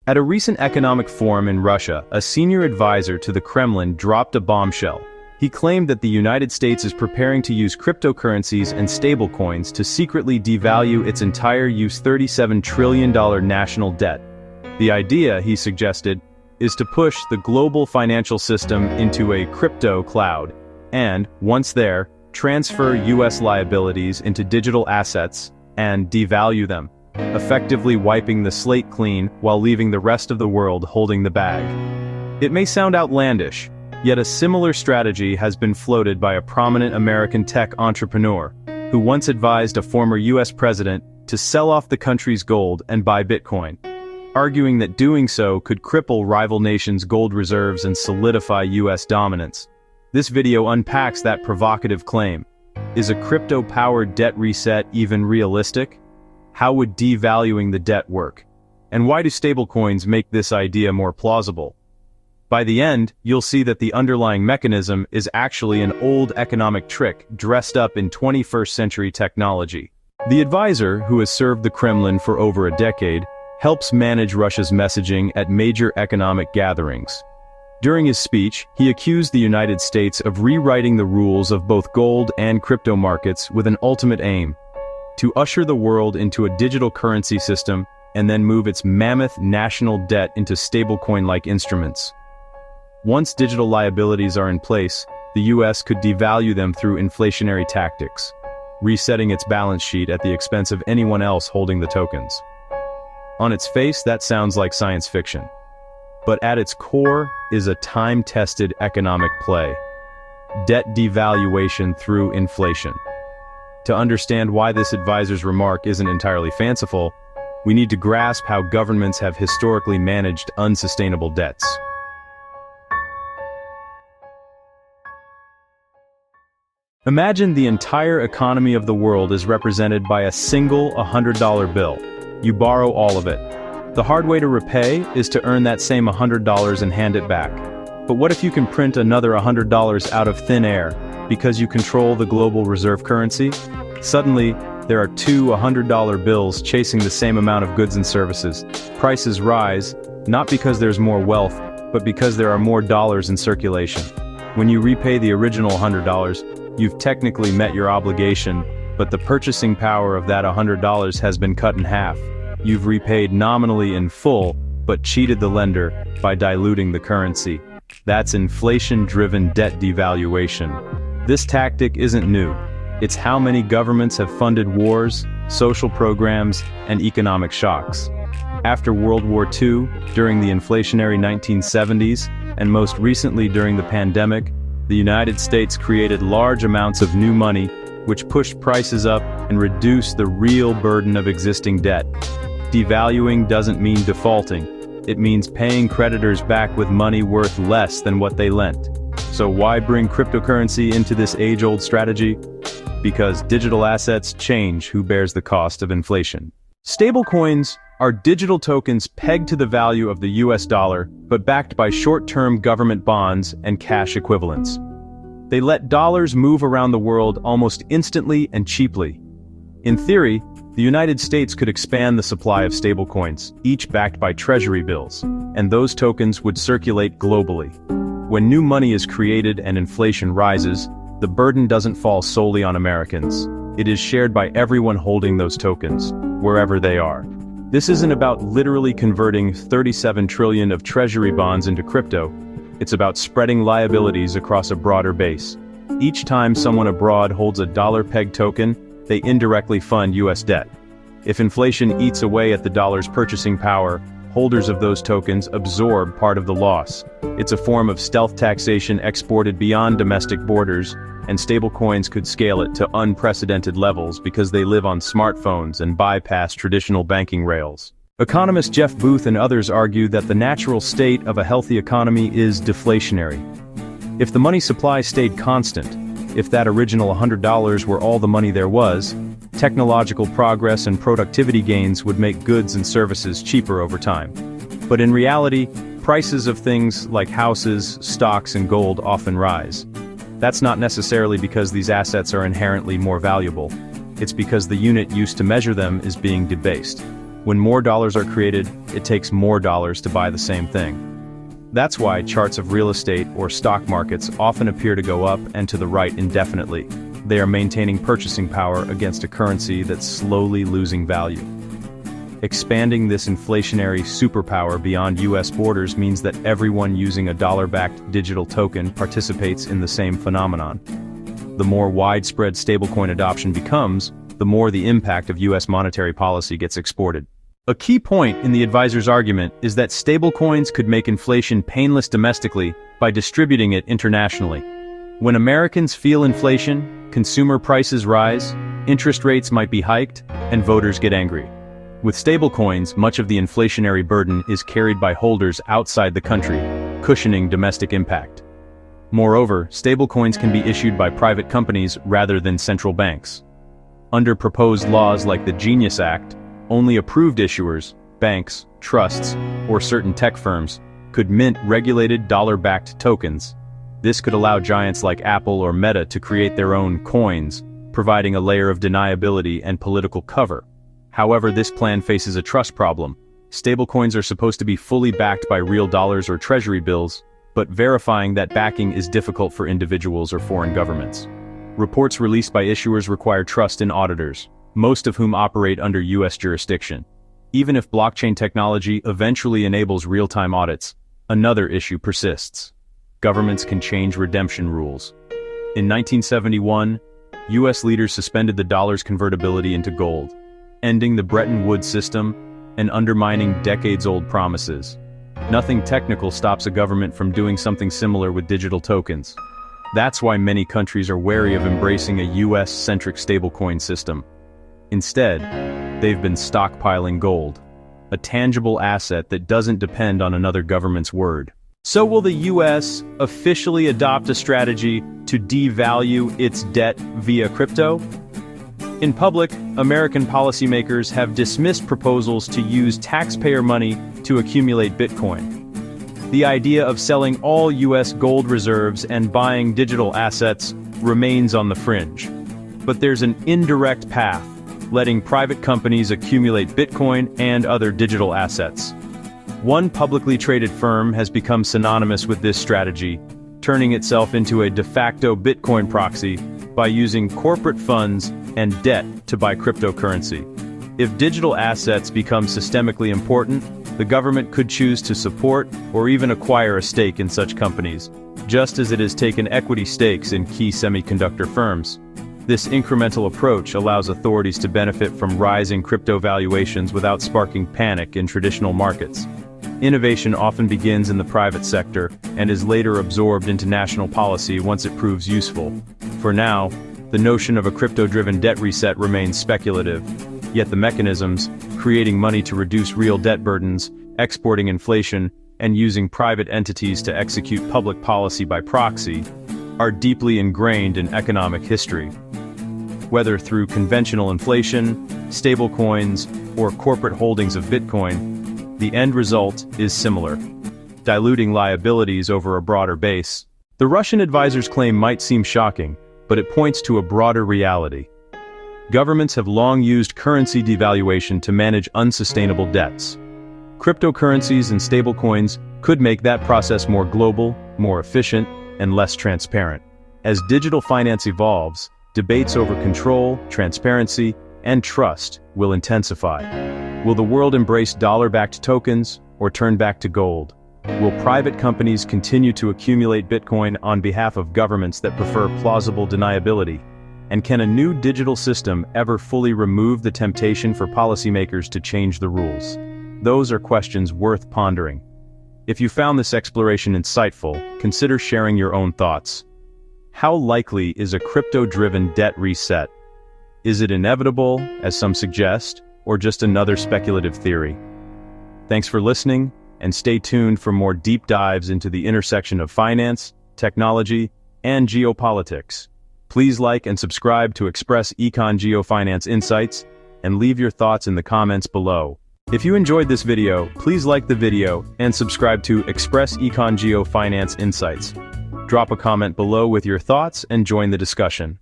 At a recent economic forum in Russia, a senior advisor to the Kremlin dropped a bombshell. He claimed that the United States is preparing to use cryptocurrencies and stablecoins to secretly devalue its entire $37 trillion national debt. The idea, he suggested, is to push the global financial system into a crypto cloud, and, once there, transfer U.S. liabilities into digital assets and devalue them, effectively wiping the slate clean while leaving the rest of the world holding the bag. It may sound outlandish, yet a similar strategy has been floated by a prominent American tech entrepreneur, who once advised a former U.S. president to sell off the country's gold and buy Bitcoin, arguing that doing so could cripple rival nations' gold reserves and solidify U.S. dominance. This video unpacks that provocative claim. Is a crypto-powered debt reset even realistic? How would devaluing the debt work? And why do stablecoins make this idea more plausible? By the end, you'll see that the underlying mechanism is actually an old economic trick dressed up in 21st century technology. The advisor, who has served the Kremlin for over a decade, helps manage Russia's messaging at major economic gatherings. During his speech, he accused the United States of rewriting the rules of both gold and crypto markets with an ultimate aim: to usher the world into a digital currency system and then move its mammoth national debt into stablecoin-like instruments. Once digital liabilities are in place, the U.S. could devalue them through inflationary tactics, resetting its balance sheet at the expense of anyone else holding the tokens. On its face, that sounds like science fiction. But at its core is a time-tested economic play: debt devaluation through inflation. To understand why this advisor's remark isn't entirely fanciful, we need to grasp how governments have historically managed unsustainable debts. Imagine the entire economy of the world is represented by a single $100 bill. You borrow all of it. The hard way to repay is to earn that same $100 and hand it back. But what if you can print another $100 out of thin air because you control the global reserve currency? Suddenly, there are two $100 bills chasing the same amount of goods and services. Prices rise, not because there's more wealth, but because there are more dollars in circulation. When you repay the original $100, you've technically met your obligation, but the purchasing power of that $100 has been cut in half. You've repaid nominally in full, but cheated the lender by diluting the currency. That's inflation-driven debt devaluation. This tactic isn't new. It's how many governments have funded wars, social programs, and economic shocks. After World War II, during the inflationary 1970s, and most recently during the pandemic, the United States created large amounts of new money, which pushed prices up and reduced the real burden of existing debt. Devaluing doesn't mean defaulting. It means paying creditors back with money worth less than what they lent. So why bring cryptocurrency into this age-old strategy? Because digital assets change who bears the cost of inflation. Stablecoins are digital tokens pegged to the value of the US dollar, but backed by short-term government bonds and cash equivalents. They let dollars move around the world almost instantly and cheaply. In theory, the United States could expand the supply of stablecoins, each backed by treasury bills, and those tokens would circulate globally. When new money is created and inflation rises, the burden doesn't fall solely on Americans. It is shared by everyone holding those tokens, wherever they are. This isn't about literally converting 37 trillion of treasury bonds into crypto. It's about spreading liabilities across a broader base. Each time someone abroad holds a dollar-pegged token, they indirectly fund US debt. If inflation eats away at the dollar's purchasing power, holders of those tokens absorb part of the loss. It's a form of stealth taxation exported beyond domestic borders, and stablecoins could scale it to unprecedented levels because they live on smartphones and bypass traditional banking rails. Economist Jeff Booth and others argue that the natural state of a healthy economy is deflationary. If the money supply stayed constant, if that original $100 were all the money there was, technological progress and productivity gains would make goods and services cheaper over time. But in reality, prices of things like houses, stocks, and gold often rise. That's not necessarily because these assets are inherently more valuable. It's because the unit used to measure them is being debased. When more dollars are created, it takes more dollars to buy the same thing. That's why charts of real estate or stock markets often appear to go up and to the right indefinitely. They are maintaining purchasing power against a currency that's slowly losing value. Expanding this inflationary superpower beyond US borders means that everyone using a dollar-backed digital token participates in the same phenomenon. The more widespread stablecoin adoption becomes, the more the impact of US monetary policy gets exported. A key point in the advisor's argument is that stablecoins could make inflation painless domestically by distributing it internationally. When Americans feel inflation, consumer prices rise, interest rates might be hiked, and voters get angry. With stablecoins, much of the inflationary burden is carried by holders outside the country, cushioning domestic impact. Moreover, stablecoins can be issued by private companies rather than central banks. Under proposed laws like the Genius Act, only approved issuers, banks, trusts, or certain tech firms, could mint regulated dollar-backed tokens. This could allow giants like Apple or Meta to create their own coins, providing a layer of deniability and political cover. However, this plan faces a trust problem. Stablecoins are supposed to be fully backed by real dollars or treasury bills, but verifying that backing is difficult for individuals or foreign governments. Reports released by issuers require trust in auditors, most of whom operate under US jurisdiction. Even if blockchain technology eventually enables real-time audits, another issue persists. Governments can change redemption rules. In 1971, US leaders suspended the dollar's convertibility into gold, ending the Bretton Woods system and undermining decades-old promises. Nothing technical stops a government from doing something similar with digital tokens. That's why many countries are wary of embracing a US-centric stablecoin system. Instead, they've been stockpiling gold, a tangible asset that doesn't depend on another government's word. So will the US officially adopt a strategy to devalue its debt via crypto? In public, American policymakers have dismissed proposals to use taxpayer money to accumulate Bitcoin. The idea of selling all US gold reserves and buying digital assets remains on the fringe. But there's an indirect path, letting private companies accumulate Bitcoin and other digital assets. One publicly traded firm has become synonymous with this strategy, turning itself into a de facto Bitcoin proxy by using corporate funds and debt to buy cryptocurrency. If digital assets become systemically important, the government could choose to support or even acquire a stake in such companies, just as it has taken equity stakes in key semiconductor firms. This incremental approach allows authorities to benefit from rising crypto valuations without sparking panic in traditional markets. Innovation often begins in the private sector and is later absorbed into national policy once it proves useful. For now, the notion of a crypto-driven debt reset remains speculative, yet the mechanisms, creating money to reduce real debt burdens, exporting inflation, and using private entities to execute public policy by proxy, are deeply ingrained in economic history. Whether through conventional inflation, stablecoins, or corporate holdings of Bitcoin, the end result is similar: diluting liabilities over a broader base. The Russian advisor's claim might seem shocking, but it points to a broader reality. Governments have long used currency devaluation to manage unsustainable debts. Cryptocurrencies and stablecoins could make that process more global, more efficient, and less transparent. As digital finance evolves, debates over control, transparency, and trust will intensify. Will the world embrace dollar-backed tokens or turn back to gold? Will private companies continue to accumulate Bitcoin on behalf of governments that prefer plausible deniability? And can a new digital system ever fully remove the temptation for policymakers to change the rules? Those are questions worth pondering. If you found this exploration insightful, consider sharing your own thoughts. How likely is a crypto-driven debt reset? Is it inevitable, as some suggest, or just another speculative theory? Thanks for listening, and stay tuned for more deep dives into the intersection of finance, technology, and geopolitics. Please like and subscribe to Express Econ Geofinance Insights, and leave your thoughts in the comments below. If you enjoyed this video, please like the video and subscribe to Express Econ Geofinance Insights. Drop a comment below with your thoughts and join the discussion.